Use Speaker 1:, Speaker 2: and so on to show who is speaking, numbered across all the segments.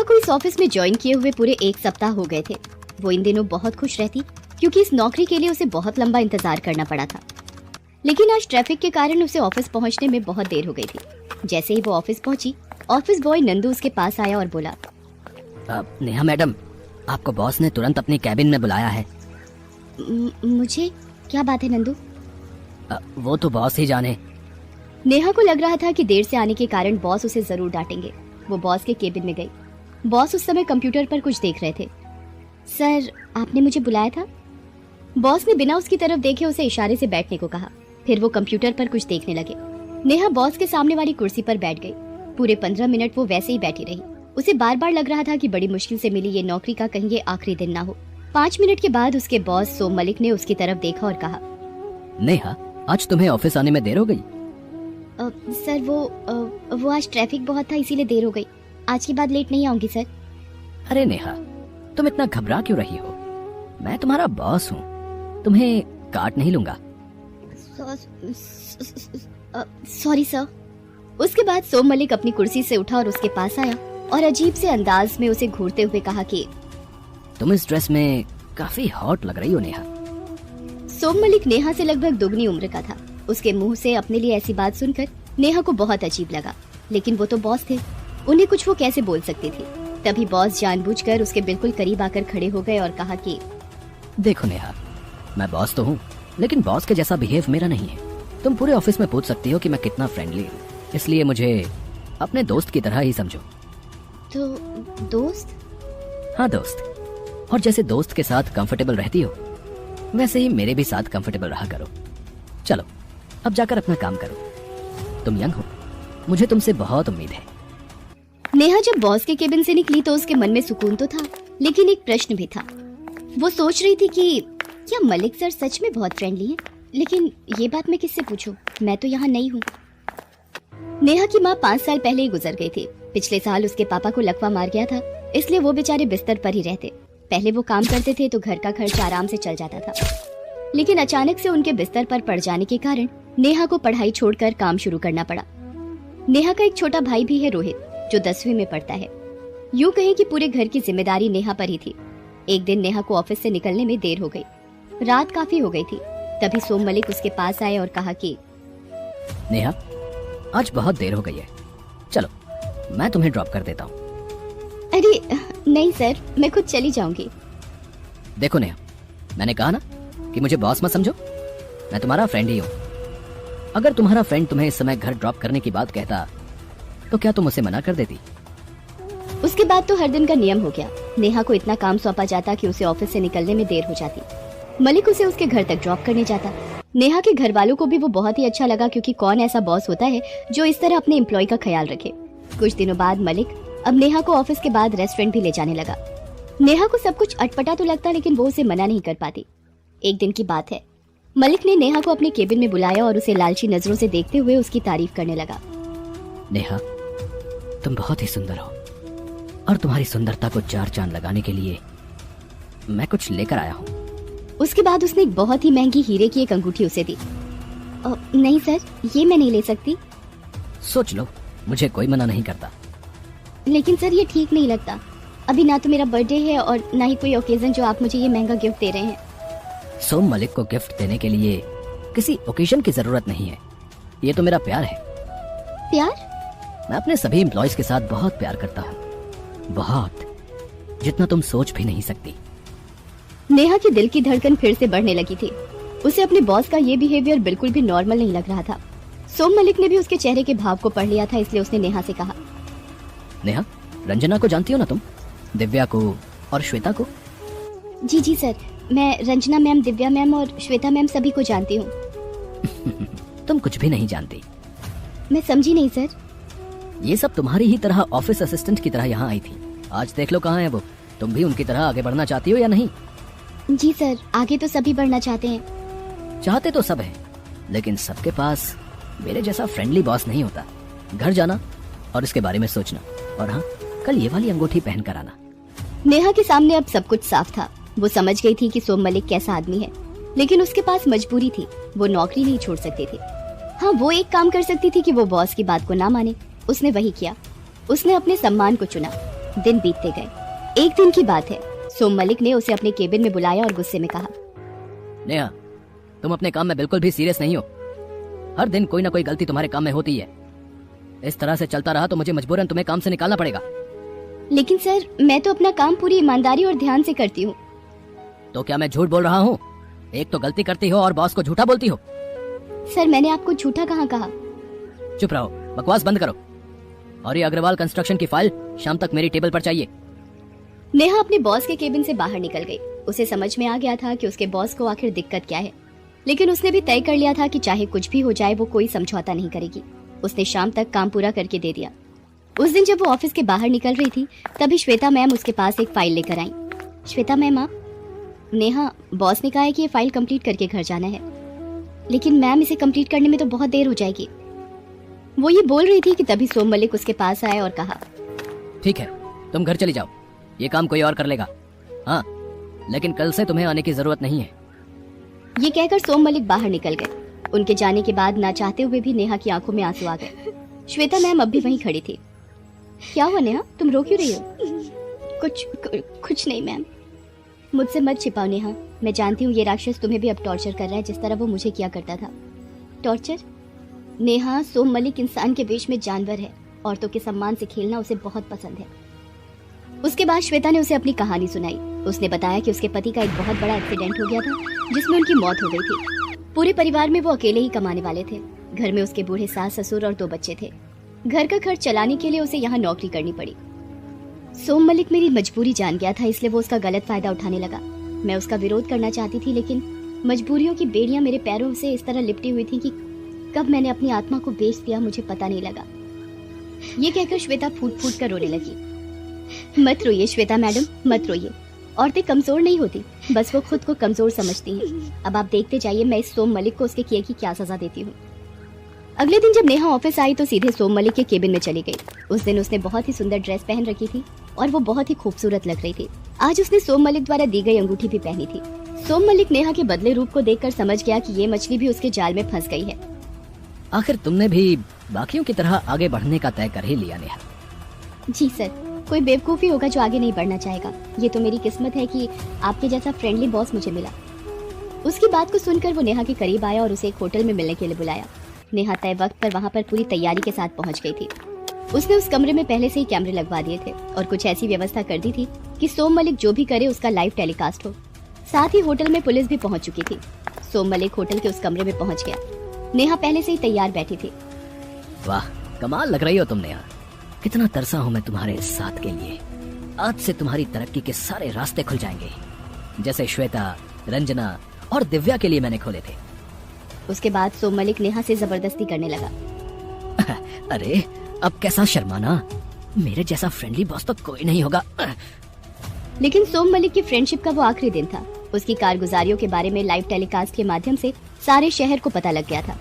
Speaker 1: नेहा को इस ऑफिस में ज्वाइन किए हुए पूरे 1 सप्ताह हो गए थे। वो इन दिनों बहुत खुश रहती क्योंकि इस नौकरी के लिए उसे बहुत लंबा इंतजार करना पड़ा था। लेकिन आज ट्रैफिक के कारण उसे ऑफिस पहुंचने में बहुत देर हो गई थी। जैसे ही वो ऑफिस पहुंची, ऑफिस बॉय नंदू उसके पास आया और बोला,
Speaker 2: नेहा मैडम, आपको बॉस ने तुरंत अपनी कैबिन में बुलाया है।
Speaker 1: मुझे? क्या बात है नंदू?
Speaker 2: वो तो बॉस ही जाने।
Speaker 1: नेहा को लग रहा था कि देर से आने के कारण बॉस उसे जरूर डांटेंगे। वो बॉस के केबिन में गई। बॉस उस समय कंप्यूटर पर कुछ देख रहे थे। सर, आपने मुझे बुलाया था? बॉस ने बिना उसकी तरफ देखे उसे इशारे से बैठने को कहा। फिर वो कंप्यूटर पर कुछ देखने लगे। नेहा बॉस के सामने वाली कुर्सी पर बैठ गई। पूरे 15 मिनट वो वैसे ही बैठी रही। उसे बार बार लग रहा था कि बड़ी मुश्किल से मिली ये नौकरी का कहीं ये आखिरी दिन ना हो। 5 मिनट के बाद उसके बॉस सोम मलिक ने उसकी तरफ देखा और कहा,
Speaker 2: नेहा, आज तुम्हें ऑफिस आने में देर हो गई।
Speaker 1: सर वो आज ट्रैफिक बहुत था, इसीलिए देर हो गई। आज के बाद लेट नहीं आऊंगी सर।
Speaker 2: अरे नेहा, तुम इतना घबरा क्यों रही हो? मैं तुम्हारा बॉस हूँ, तुम्हें काट नहीं लूंगा।
Speaker 1: Sorry sir. उसके बाद सोम मलिक अपनी कुर्सी से उठा और उसके पास आया और अजीब से अंदाज में उसे घूरते हुए कहा कि
Speaker 2: तुम इस ड्रेस में काफी हॉट लग रही हो नेहा।
Speaker 1: सोम मलिक नेहा से लगभग दुगनी उम्र का था। उसके मुंह से अपने लिए ऐसी बात सुनकर नेहा को बहुत अजीब लगा, लेकिन वो तो बॉस थे, उन्हें कुछ वो कैसे बोल सकती थी। तभी बॉस जानबूझकर उसके बिल्कुल करीब आकर खड़े हो गए और कहा कि
Speaker 2: देखो नेहा, मैं बॉस तो हूँ, लेकिन बॉस के जैसा बिहेव मेरा नहीं है। तुम पूरे ऑफिस में पूछ सकती हो कि मैं कितना फ्रेंडली हूँ, इसलिए मुझे अपने दोस्त की तरह ही समझो।
Speaker 1: तो दोस्त?
Speaker 2: हाँ दोस्त। और जैसे दोस्त के साथ कंफर्टेबल रहती हो, वैसे ही मेरे भी साथ कंफर्टेबल रहा करो। चलो अब जाकर अपना काम करो। तुम यंग हो, मुझे तुमसे बहुत उम्मीद है।
Speaker 1: नेहा जब बॉस के केबिन से निकली तो उसके मन में सुकून तो था, लेकिन एक प्रश्न भी था। वो सोच रही थी कि क्या मलिक सर सच में बहुत फ्रेंडली हैं? लेकिन ये बात मैं किससे पूछूं? मैं तो यहाँ नई हूँ। नेहा की माँ 5 साल पहले ही गुजर गई थी। पिछले साल उसके पापा को लकवा मार गया था, इसलिए वो बेचारे बिस्तर पर ही रहते। पहले वो काम करते थे तो घर का खर्च आराम से चल जाता था, लेकिन अचानक से उनके बिस्तर पर पड़ जाने के कारण नेहा को पढ़ाई छोड़कर काम शुरू करना पड़ा। नेहा का एक छोटा भाई भी है, रोहित, जो 10वीं में पढ़ता है। यूं कहें कि पूरे घर की जिम्मेदारी नेहा पर ही थी। एक दिन नेहा को ऑफिस से निकलने में देर हो गई। रात काफी हो गई थी। तभी सोम मलिक उसके पास आए और कहा कि
Speaker 2: नेहा, आज बहुत देर हो गई है, चलो मैं तुम्हें ड्रॉप कर देता हूँ।
Speaker 1: अरे नहीं सर, मैं खुद चली जाऊंगी।
Speaker 2: देखो नेहा, मैंने कहा ना कि मुझे बॉस मत समझो। मैं तुम्हारा फ्रेंड ही हूँ। अगर तुम्हारा फ्रेंड तुम्हें इस समय घर ड्रॉप करने की बात कहता तो क्या तुम उसे मना कर देती?
Speaker 1: उसके बाद तो हर दिन का नियम हो गया। नेहा को इतना काम सौंपा जाता कि उसे ऑफिस से निकलने में देर हो जाती। मलिक उसे उसके घर तक ड्रॉप करने जाता। नेहा के घर वालों को भी वो बहुत ही अच्छा लगा, क्योंकि कौन ऐसा बॉस होता है जो इस तरह अपने एम्प्लॉय का ख्याल रखे। कुछ दिनों बाद मलिक अब नेहा को ऑफिस के बाद रेस्टोरेंट भी ले जाने लगा। नेहा को सब कुछ अटपटा तो लगता, लेकिन वो उसे मना नहीं कर पाती। एक दिन की बात है, मलिक ने नेहा को अपने केबिन में बुलाया और उसे लालची नजरों से देखते हुए उसकी तारीफ करने लगा।
Speaker 2: नेहा, तुम बहुत ही सुंदर हो और तुम्हारी सुंदरता को 4 चांद लगाने के लिए मैं कुछ लेकर आया हूँ।
Speaker 1: उसके बाद उसने एक बहुत ही महंगी हीरे की एक अंगूठी उसे दी। नहीं सर, ये मैं नहीं ले सकती।
Speaker 2: सोच लो, मुझे कोई मना नहीं करता।
Speaker 1: लेकिन सर, ये ठीक नहीं लगता। अभी ना तो मेरा बर्थडे है और ना ही कोई ओकेजन जो आप मुझे ये महंगा गिफ्ट दे रहे हैं।
Speaker 2: सोम मलिक को गिफ्ट देने के लिए किसी ओकेजन की जरूरत नहीं है। ये तो मेरा प्यार है।
Speaker 1: प्यार?
Speaker 2: मैं अपने सभी एम्प्लॉयज के साथ बहुत प्यार करता हूँ, बहुत, जितना तुम सोच भी नहीं सकती।
Speaker 1: नेहा के दिल की धड़कन फिर से बढ़ने लगी थी। उसे अपने बॉस का ये बिहेवियर बिल्कुल भी नॉर्मल नहीं लग रहा था। सोम मलिक ने भी उसके चेहरे के भाव को पढ़ लिया था, इसलिए उसने नेहा से कहा,
Speaker 2: नेहा, रंजना को जानती हो ना तुम? दिव्या को और श्वेता को?
Speaker 1: जी जी सर, मैं रंजना मैम, दिव्या मैम और श्वेता मैम सभी को जानती हूँ।
Speaker 2: तुम कुछ भी नहीं जानती।
Speaker 1: मैं समझी नहीं सर।
Speaker 2: ये सब तुम्हारी ही तरह ऑफिस असिस्टेंट की तरह यहाँ आई थी। आज देख लो कहाँ है वो। तुम भी उनकी तरह आगे बढ़ना चाहती हो या नहीं?
Speaker 1: जी सर, आगे तो सभी बढ़ना चाहते हैं।
Speaker 2: चाहते तो सब हैं, लेकिन सबके पास मेरे जैसा फ्रेंडली बॉस नहीं होता। घर जाना और इसके बारे में सोचना, और हाँ, कल ये वाली अंगूठी पहन कर आना।
Speaker 1: नेहा के सामने अब सब कुछ साफ था। वो समझ गई थी कि सोम मलिक कैसा आदमी है, लेकिन उसके पास मजबूरी थी। वो नौकरी नहीं छोड़ सकती थी। हाँ, वो एक काम कर सकती थी कि वो बॉस की बात को ना माने। उसने वही किया। उसने अपने सम्मान को चुना। दिन बीतते गए। एक दिन की बात है, सोम मलिक ने उसे अपने केबिन में बुलाया और गुस्से में कहा,
Speaker 2: नेहा, तुम अपने काम में बिल्कुल भी सीरियस नहीं हो। हर दिन कोई ना कोई गलती तुम्हारे काम में होती है। इस तरह से चलता रहा तो मुझे मजबूरन तुम्हें काम से निकालना पड़ेगा।
Speaker 1: लेकिन सर, मैं तो अपना काम पूरी ईमानदारी और ध्यान से करती हूँ।
Speaker 2: तो क्या मैं झूठ बोल रहा हूँ? एक तो गलती करती हो और बॉस को झूठा बोलती हो।
Speaker 1: सर, मैंने आपको झूठा कहाँ कहा?
Speaker 2: चुप रहो, बकवास बंद करो। और ये अग्रवाल कंस्ट्रक्शन की फाइल शाम तक मेरी टेबल पर चाहिए।
Speaker 1: नेहा अपने बॉस के केबिन से बाहर निकल गई। उसे समझ में आ गया था कि उसके बॉस को आखिर दिक्कत क्या है, लेकिन उसने भी तय कर लिया था कि चाहे कुछ भी हो जाए वो कोई समझौता नहीं करेगी। उसने शाम तक काम पूरा करके दे दिया। उस दिन जब वो ऑफिस के बाहर निकल रही थी, तभी श्वेता मैम उसके पास एक फाइल लेकर आई। श्वेता मैम, आप? नेहा, बॉस ने कहा है कि ये फाइल कंप्लीट करके घर जाना है। लेकिन मैम, इसे कंप्लीट करने में तो बहुत देर हो जाएगी। वो ये बोल रही थी कि तभी सोम मलिक उसके पास आए और कहा,
Speaker 2: ठीक है, तुम घर चली जाओ, ये काम कोई और कर लेगा। हाँ, लेकिन कल से तुम्हें आने की जरूरत नहीं है।
Speaker 1: ये कहकर सोम मलिक बाहर निकल गए। उनके जाने के बाद ना चाहते हुए भी नेहा की आंखों में आंसू आ गए। श्वेता मैम अब भी वहीं खड़ी थी। क्या हुआ नेहा, तुम रो क्यों रही हो? कुछ नहीं मैम। मुझसे मत छिपाओ नेहा, मैं जानती हूँ ये राक्षस तुम्हें भी अब टॉर्चर कर रहा है जिस तरह वो मुझे किया करता था। टॉर्चर? नेहा, सोम मलिक इंसान के वेश में जानवर है। औरतों के सम्मान से खेलना उसे बहुत पसंद है। उसके बाद श्वेता ने उसे अपनी कहानी सुनाई। उसने बताया कि उसके पति का एक बहुत बड़ा एक्सीडेंट हो गया था जिसमें उनकी मौत हो गई थी। पूरे परिवार में वो अकेले ही कमाने वाले थे। घर में उसके बूढ़े सास ससुर और 2 बच्चे थे। घर का खर्च चलाने के लिए उसे यहाँ नौकरी करनी पड़ी। सोम मलिक मेरी मजबूरी जान गया था, इसलिए वो उसका गलत फायदा उठाने लगा। मैं उसका विरोध करना चाहती थी, लेकिन मजबूरियों की बेड़ियां मेरे पैरों से इस तरह लिपटी हुई थी कि कब मैंने अपनी आत्मा को बेच दिया मुझे पता नहीं लगा। ये कहकर श्वेता फूट फूट कर रोने लगी। मत रोइए श्वेता मैडम, मत रोइए। औरतें कमजोर नहीं होती, बस वो खुद को कमजोर समझती हैं। अब आप देखते जाइए मैं इस सोम मलिक को उसके किए की क्या सजा देती हूँ। अगले दिन जब नेहा ऑफिस आई तो सीधे सोम मलिक के केबिन में चली गई। उस दिन उसने बहुत ही सुंदर ड्रेस पहन रखी थी और वो बहुत ही खूबसूरत लग रही थी। आज उसने सोम मलिक द्वारा दी गई अंगूठी भी पहनी थी। सोम मलिक नेहा के बदले रूप को देखकर समझ गया कि ये मछली भी उसके जाल में फंस गई है।
Speaker 2: आखिर तुमने भी बाकियों की तरह आगे बढ़ने का तय कर ही लिया नेहा।
Speaker 1: जी सर, कोई बेवकूफी होगा जो आगे नहीं बढ़ना चाहेगा। ये तो मेरी किस्मत है कि आपके जैसा फ्रेंडली बॉस मुझे मिला। उसकी बात को सुनकर वो नेहा के करीब आया और उसे एक होटल में मिलने के लिए बुलाया। नेहा तय वक्त पर वहाँ पर पूरी तैयारी के साथ पहुँच गई थी। उसने उस कमरे में पहले से ही कैमरे लगवा दिए थे और कुछ ऐसी व्यवस्था कर दी थी कि सोम मलिक जो भी करे उसका लाइव टेलीकास्ट हो। साथ ही होटल में पुलिस भी पहुँच चुकी थी। सोम मलिक होटल के उस कमरे में पहुँच गया। नेहा पहले से ही तैयार बैठी थी।
Speaker 2: वाह, कमाल लग रही हो तुम नेहा। कितना तरसा हूँ मैं तुम्हारे साथ के लिए। आज से तुम्हारी तरक्की के सारे रास्ते खुल जाएंगे, जैसे श्वेता, रंजना और दिव्या के लिए मैंने खोले थे।
Speaker 1: उसके बाद सोम मलिक नेहा से जबरदस्ती करने लगा।
Speaker 2: अरे अब कैसा शर्माना, मेरे जैसा फ्रेंडली बॉस तो कोई नहीं होगा।
Speaker 1: लेकिन सोम मलिक की फ्रेंडशिप का वो आखिरी दिन था। उसकी कारगुजारियों के बारे में लाइव टेलीकास्ट के माध्यम से सारे शहर को पता लग गया था।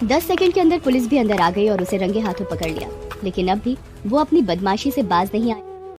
Speaker 1: 10 सेकंड के अंदर पुलिस भी अंदर आ गई और उसे रंगे हाथों पकड़ लिया। लेकिन अब भी वो अपनी बदमाशी से बाज नहीं आया।